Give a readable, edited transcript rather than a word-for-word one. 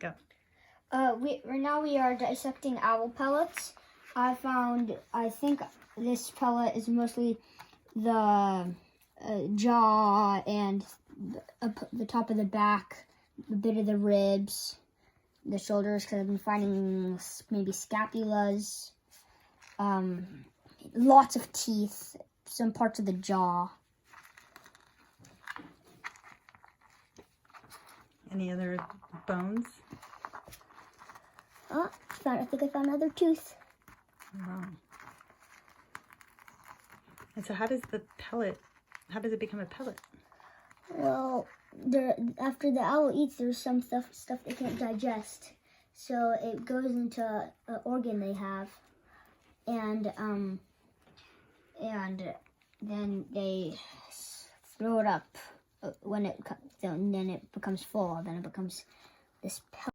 Go. Right now we are dissecting owl pellets. I think this pellet is mostly the jaw and the top of the back, a bit of the ribs, the shoulders, because I've been finding maybe scapulas, lots of teeth, some parts of the jaw. Any other bones? Oh, I think I found another tooth. Wow. And so how does it become a pellet? Well, after the owl eats, there's some stuff they can't digest. So it goes into an organ they have. And then they throw it up then it becomes full. Then it becomes this pellet.